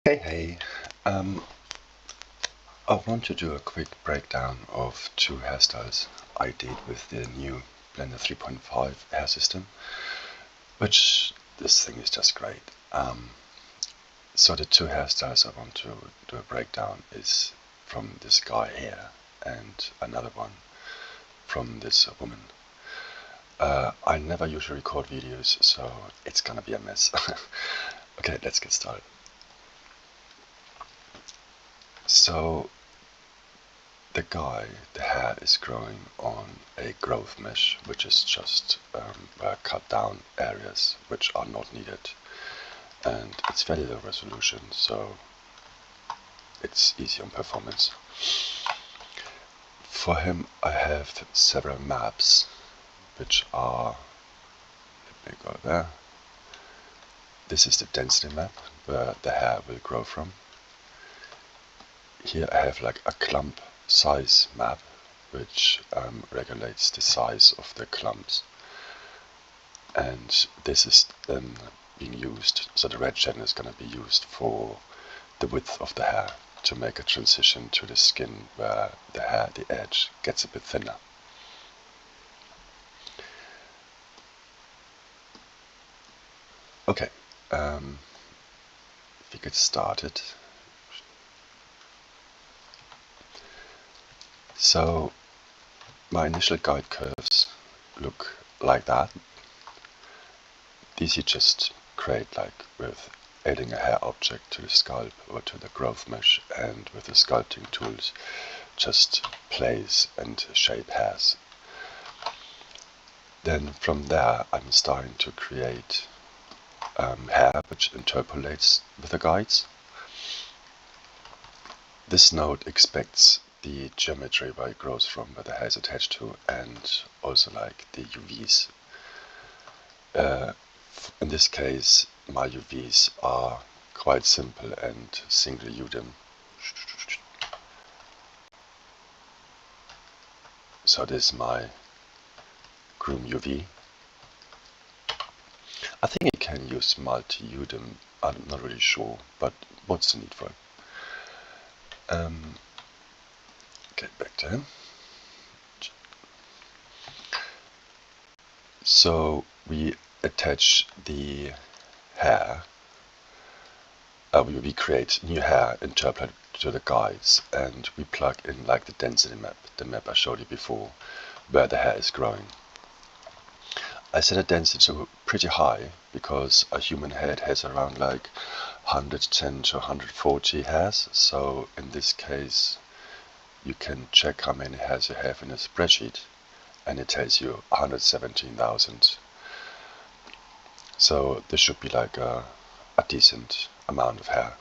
Hey, um, I want to do a quick breakdown of two hairstyles I did with the new Blender 3.5 hair system, which this thing is just great. So the two hairstyles I want to do a breakdown is from this guy here and another one from this woman. I never usually record videos, so it's gonna be a mess. Okay, let's get started. So the hair is growing on a growth mesh, which is just cut down areas which are not needed, and it's very low resolution, so it's easy on performance. For him, I have several maps, which are, let me go there. This is the density map where the hair will grow from. Here I have like a clump size map, which regulates the size of the clumps. And this is then being used, so the red channel is going to be used for the width of the hair to make a transition to the skin where the edge gets a bit thinner. Okay, if we get started. So my initial guide curves look like that. These you just create like with adding a hair object to the scalp or to the growth mesh, and with the sculpting tools just place and shape hairs. Then from there I'm starting to create hair which interpolates with the guides. This node expects the geometry where it grows from, where the hair is attached to, and also like the UVs. In this case, my UVs are quite simple and single UDIM. So this is my groom UV. I think you can use multi-UDIM, I'm not really sure, but what's the need for it? Get back to him. So we attach the hair, we create new hair interpolated to the guides, and we plug in like the density map, the map I showed you before, where the hair is growing. I set a density to pretty high because a human head has around like 110 to 140 hairs, so in this case you can check how many hairs you have in a spreadsheet, and it tells you 117,000. So this should be like a decent amount of hair.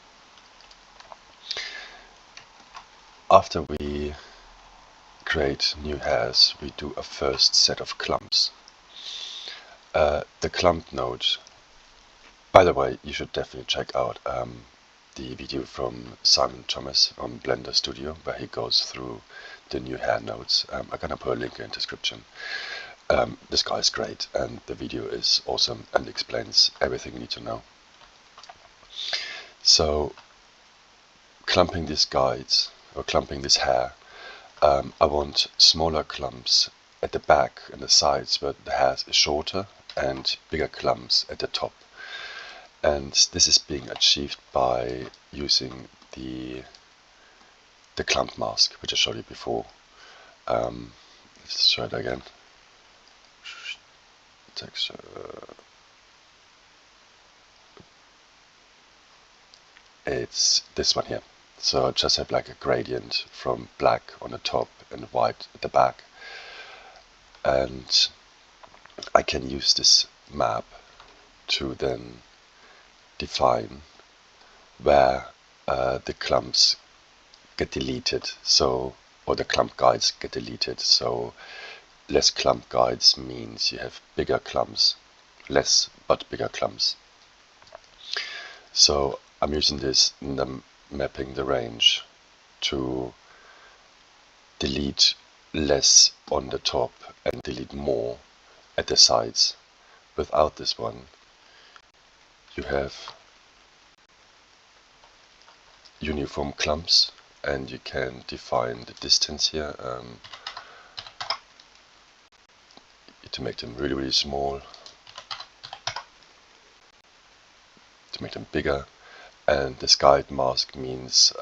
After we create new hairs, we do a first set of clumps. The clump node, by the way, you should definitely check out the video from Simon Thomas on Blender Studio, where he goes through the new hair nodes. I'm gonna put a link in the description. This guy is great, and the video is awesome and explains everything you need to know. So, clumping these guides, or clumping this hair, I want smaller clumps at the back and the sides where the hair is shorter, and bigger clumps at the top. And this is being achieved by using the clump mask, which I showed you before. Let's show it again. Texture. It's this one here. So I just have like a gradient from black on the top and white at the back. And I can use this map to then define where the clumps get deleted, or the clump guides get deleted. So less clump guides means you have bigger clumps, less but bigger clumps. So I'm using this in the mapping the range to delete less on the top and delete more at the sides. Without this one, you have uniform clumps, and you can define the distance here to make them really, really small, to make them bigger. And this guide mask means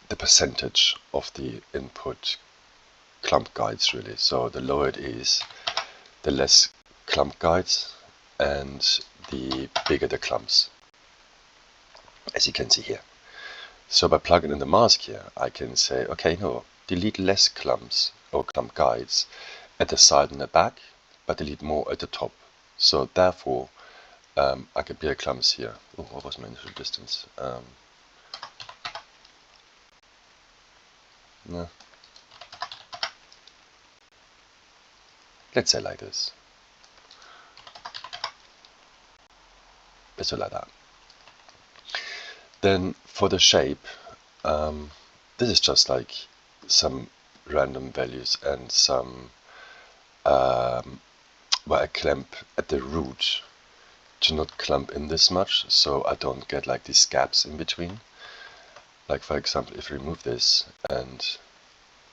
the percentage of the input clump guides, really. So the lower it is, the less clump guides, and the bigger the clumps, as you can see here. So by plugging in the mask here, I can say, okay, no, delete less clumps or clump guides at the side and the back, but delete more at the top. So therefore, I can build clumps here. Oh, what was my initial distance? No. Let's say like this. Let's do like that. Then for the shape, this is just like some random values and some where I clamp at the root to not clump in this much, so I don't get like these gaps in between. Like for example, if I remove this, and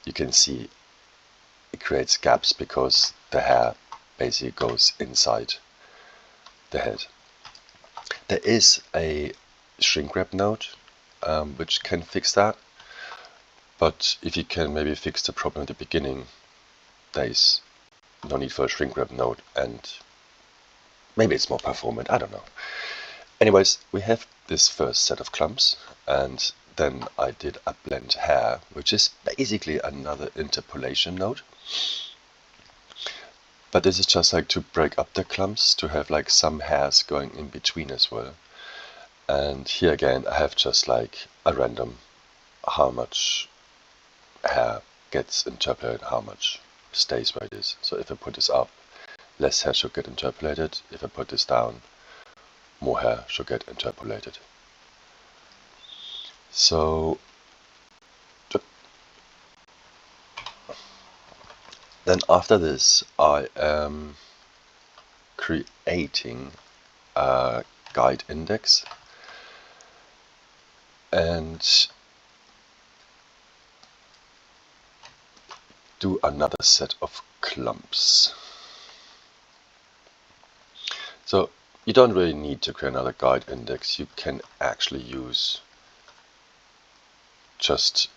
you can see it creates gaps because the hair basically goes inside the head. There is a Shrinkwrap node which can fix that, but if you can maybe fix the problem at the beginning, there is no need for a Shrinkwrap node, and maybe it's more performant, I don't know. Anyways, we have this first set of clumps, and then I did a blend hair, which is basically another interpolation node. But this is just like to break up the clumps, to have like some hairs going in between as well. And here again, I have just like a random how much hair gets interpolated, how much stays where it is. So if I put this up, less hair should get interpolated. If I put this down, more hair should get interpolated. So then after this, I am creating a guide index and do another set of clumps. So you don't really need to create another guide index. You can actually use just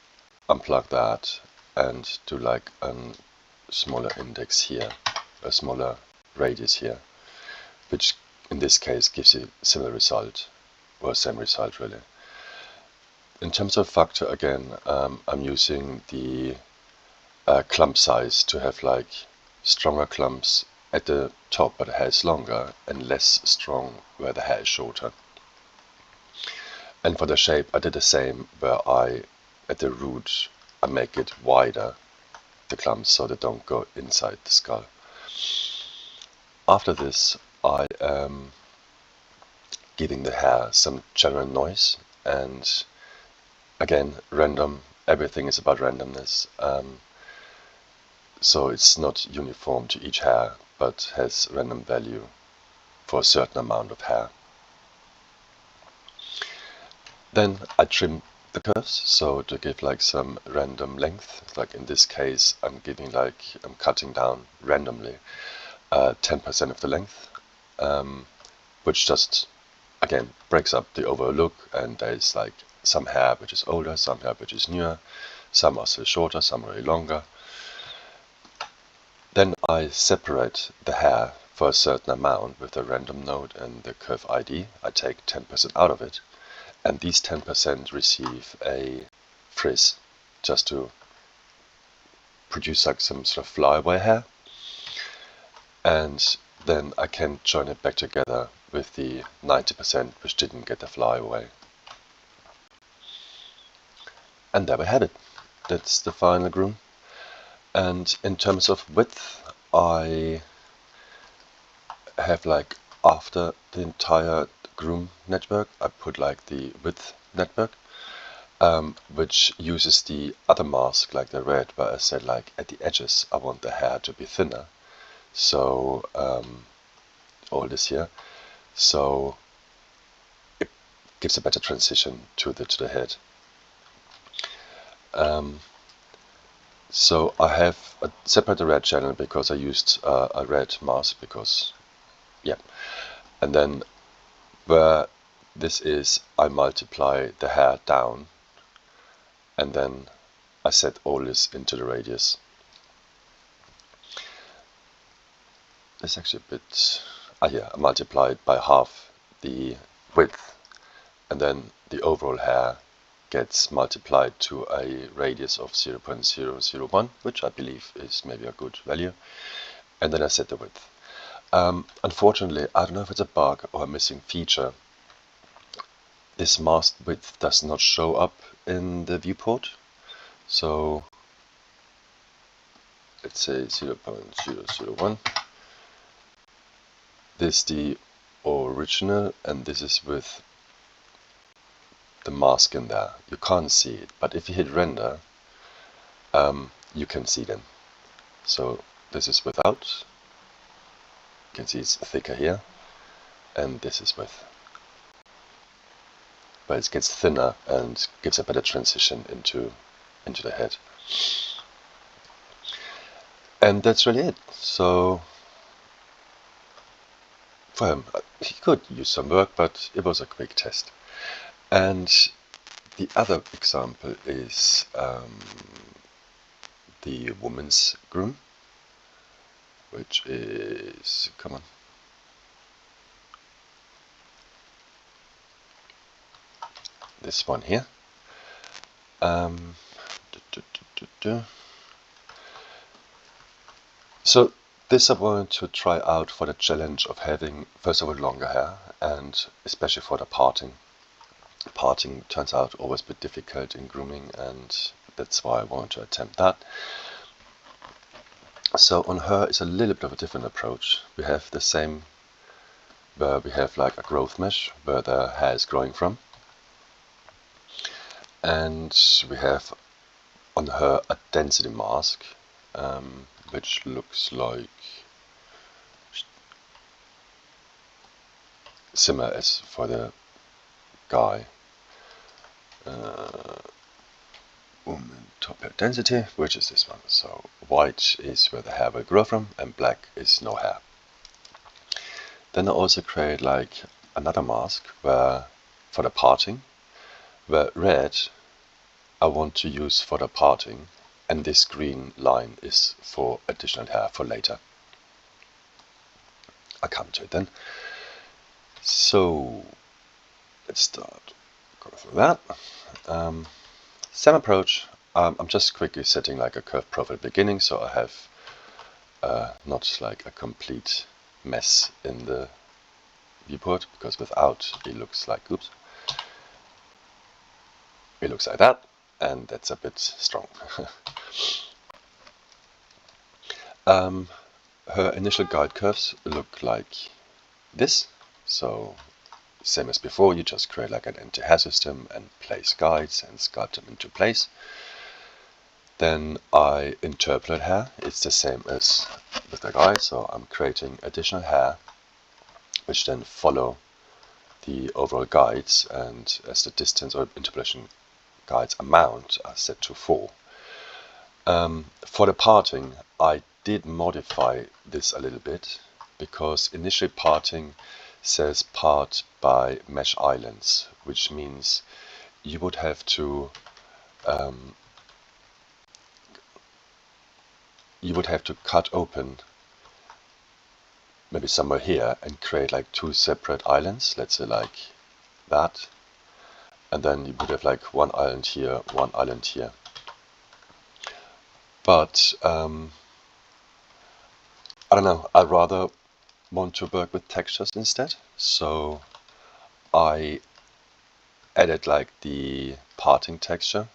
unplug that and do like a smaller index here, a smaller radius here, which in this case gives you a similar result, or same result really. In terms of factor, again, I'm using the clump size to have like stronger clumps at the top where the hair is longer and less strong where the hair is shorter. And for the shape, I did the same, where at the root, I make it wider, the clumps, so they don't go inside the skull. After this, I am giving the hair some general noise, and again, random. Everything is about randomness. So it's not uniform to each hair, but has random value for a certain amount of hair. Then I trim the curves, so to give like some random length. Like in this case, I'm cutting down randomly 10% of the length, which just again breaks up the overall look. And there's like some hair which is older, some hair which is newer, some are still shorter, some are really longer. Then I separate the hair for a certain amount with the random node and the curve ID. I take 10% out of it, and these 10% receive a frizz just to produce like some sort of flyaway hair. And then I can join it back together with the 90% which didn't get the flyaway. And there we have it. That's the final groom. And in terms of width, I have like after the entire groom network, I put like the width network, which uses the other mask, like the red, where I said like at the edges I want the hair to be thinner. So all this here. So gives a better transition to the head. So I have a separate red channel because I used a red mask because, yeah. And then where this is, I multiply the hair down, and then I set all this into the radius. It's actually a bit, yeah, I multiply it by half the width, and then the overall hair gets multiplied to a radius of 0.001, which I believe is maybe a good value, and then I set the width. Unfortunately, I don't know if it's a bug or a missing feature. This mask width does not show up in the viewport, so let's say 0.001. This is the original, and this is with the mask in there. You can't see it, but if you hit render, you can see them. So this is without. You can see it's thicker here, and this is with. But it gets thinner and gives a better transition into the head. And that's really it. So for him, he could use some work, but it was a quick test. And the other example is the woman's groom, which is, come on, this one here. So this I wanted to try out for the challenge of having, first of all, longer hair, and especially for the parting. Parting turns out always a bit difficult in grooming, and that's why I wanted to attempt that. So on her is a little bit of a different approach. We have the same, where we have like a growth mesh where the hair is growing from, and we have on her a density mask, which looks like similar as for the guy. Woman top hair density, which is this one. So white is where the hair will grow from, and black is no hair. Then I also create like another mask where for the parting, where red I want to use for the parting, and this green line is for additional hair for later. I'll come to it then. So let's start go through that. Same approach. I'm just quickly setting like a curve profile beginning, so I have not like a complete mess in the viewport, because without it looks like, oops, it looks like that, and that's a bit strong. Her initial guide curves look like this. So same as before, you just create like an empty hair system and place guides and sculpt them into place. Then I interpolate hair. It's the same as with the guide, so I'm creating additional hair which then follow the overall guides, and as the distance or interpolation guides amount are set to 4. For the parting, I did modify this a little bit, because initially parting says part by mesh islands, which means you would have to cut open maybe somewhere here and create like 2 separate islands, let's say like that, and then you would have like 1 island here, 1 island here. But I don't know, I rather want to work with textures instead, so I added like the parting texture,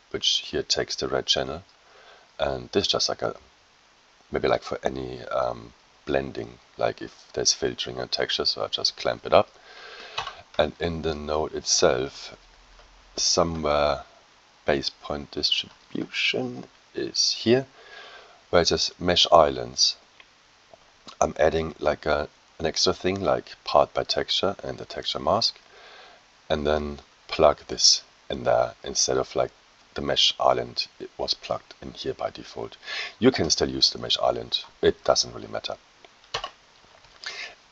which here takes the red channel, and this is just like a, maybe like for any blending, like if there's filtering and texture, so I just clamp it up. And in the node itself, somewhere base point distribution is here, where it says mesh islands. I'm adding like an extra thing like part by texture and the texture mask, and then plug this in there instead of like the mesh island. It was plugged in here by default. You can still use the mesh island, it doesn't really matter.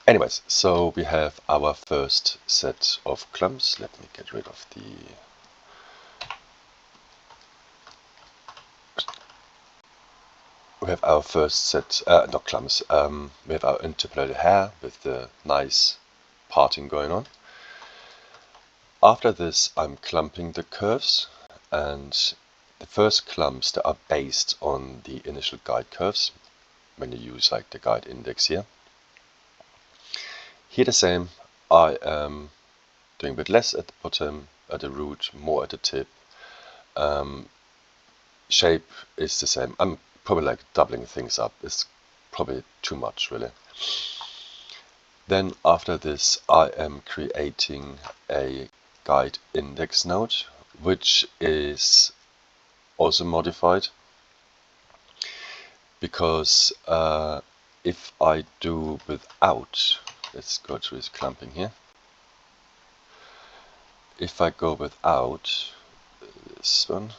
Anyways, so we have our first set of clumps. Let me get rid of the we have our first set, not clumps, we have our interpolated hair with the nice parting going on. After this, I'm clumping the curves, and the first clumps that are based on the initial guide curves, when you use like the guide index here. Here the same, I am doing a bit less at the bottom, at the root, more at the tip. Shape is the same. I'm probably like doubling things up. It's probably too much really. Then after this I am creating a guide index node, which is also modified, because if I do without, let's go to this clumping here. If I go without this one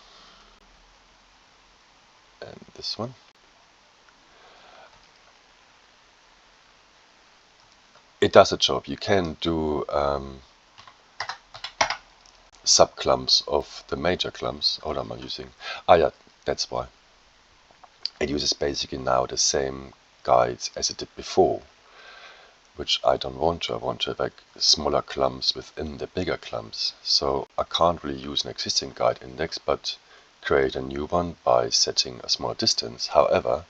and this one, it does a job. You can do sub-clumps of the major clumps. What am I using? Ah yeah, that's why. It uses basically now the same guides as it did before, which I don't want to. I want to have like smaller clumps within the bigger clumps. So I can't really use an existing guide index, but create a new one by setting a small distance. However,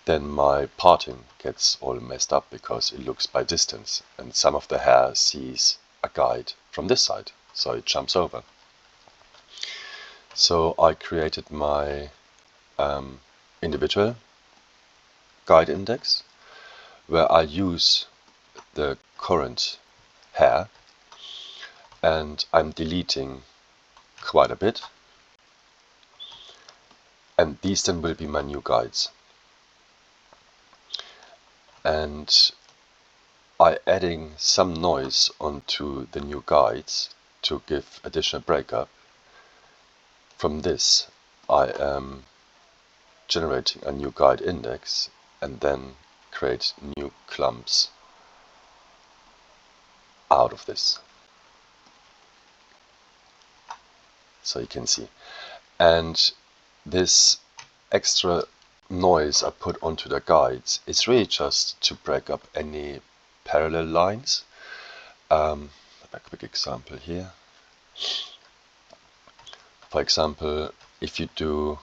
then my parting gets all messed up because it looks by distance, and some of the hair sees a guide from this side, so it jumps over. So I created my individual guide index, where I use the current hair, and I'm deleting quite a bit, and these then will be my new guides. And I'm adding some noise onto the new guides to give additional breakup. From this I am generating a new guide index and then create new clumps out of this. So you can see. And this extra noise I put onto the guides is really just to break up any parallel lines. A quick example here. For example, if you do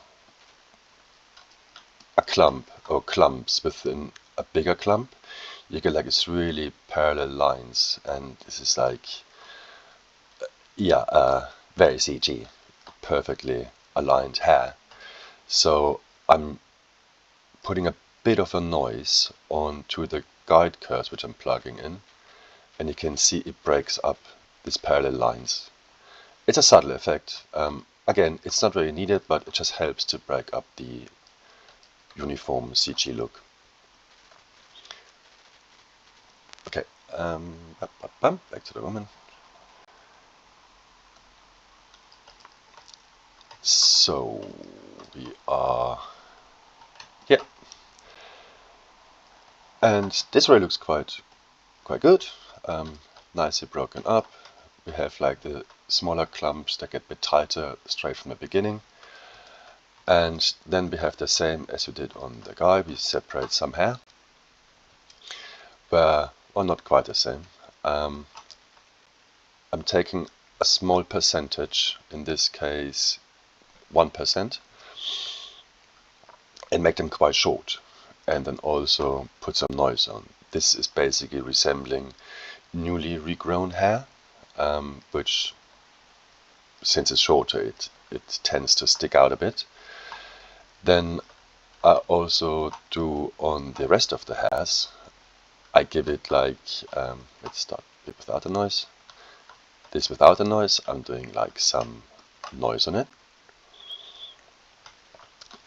a clump or clumps within a bigger clump, you get like it's really parallel lines, and this is like, yeah, very CG, perfectly aligned hair. So I'm putting a bit of a noise onto the guide curves which I'm plugging in, and you can see it breaks up these parallel lines. It's a subtle effect. Again, it's not really needed, but it just helps to break up the uniform CG look. Okay, back to the woman. So we are here, and this really looks quite good. Nicely broken up. We have like the smaller clumps that get a bit tighter straight from the beginning, and then we have the same as we did on the guy. We separate some hair, well, not quite the same. I'm taking a small percentage, in this case 1%, and make them quite short, and then also put some noise on. This is basically resembling newly regrown hair, which, since it's shorter, it tends to stick out a bit. Then I also do on the rest of the hairs, I give it like, let's start without the noise. This without the noise, I'm doing like some noise on it,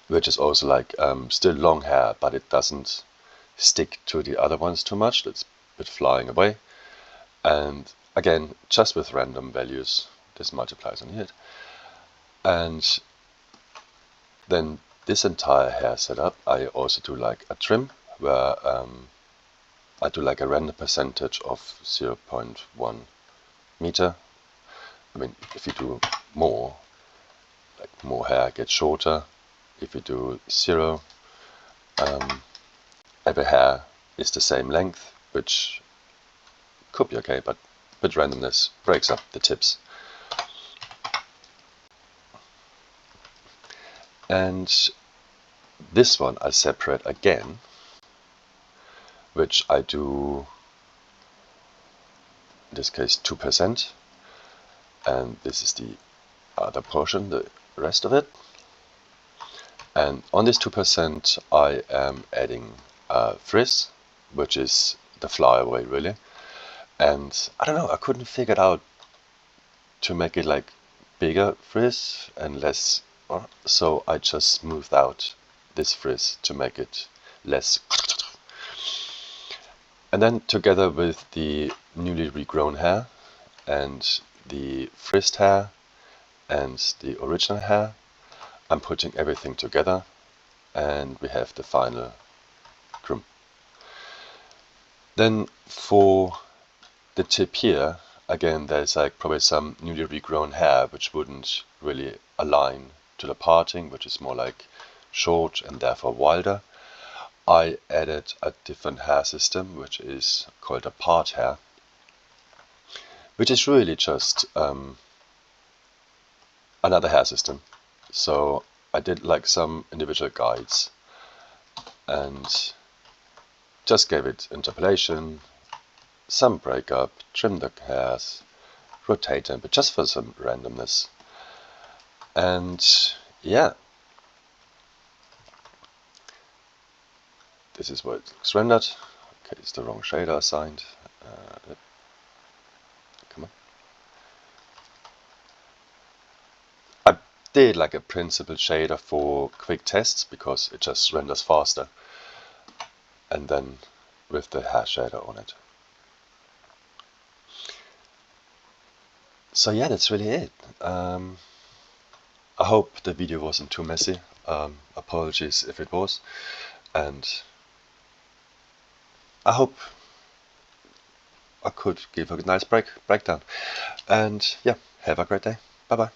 which is also like still long hair, but it doesn't stick to the other ones too much. It's a bit flying away. And again, just with random values, this multiplies on it. And then this entire hair setup, I also do like a trim, where I do like a random percentage of 0.1 meter. I mean, if you do more, like more hair gets shorter. If you do 0, every hair is the same length, which could be okay, but randomness breaks up the tips. And this one I separate again, which I do, in this case, 2%. And this is the other portion, the rest of it. And on this 2% I am adding frizz, which is the flyaway really. And I don't know, I couldn't figure it out to make it like bigger frizz and less, so I just smoothed out this frizz to make it less. And then together with the newly regrown hair and the frizzed hair and the original hair, I'm putting everything together and we have the final clump. Then for the tip here, again there's like probably some newly regrown hair which wouldn't really align to the parting, which is more like short and therefore wilder. I added a different hair system which is called a part hair, which is really just another hair system. So I did like some individual guides and just gave it interpolation, some breakup, trim the hairs, rotate them, but just for some randomness. And yeah, this is what it looks rendered. Okay, it's the wrong shader assigned. Come on. I did like a principal shader for quick tests because it just renders faster. And then with the hair shader on it. So yeah, that's really it. I hope the video wasn't too messy. Apologies if it was. And I hope I could give a nice breakdown. And yeah, have a great day. Bye bye.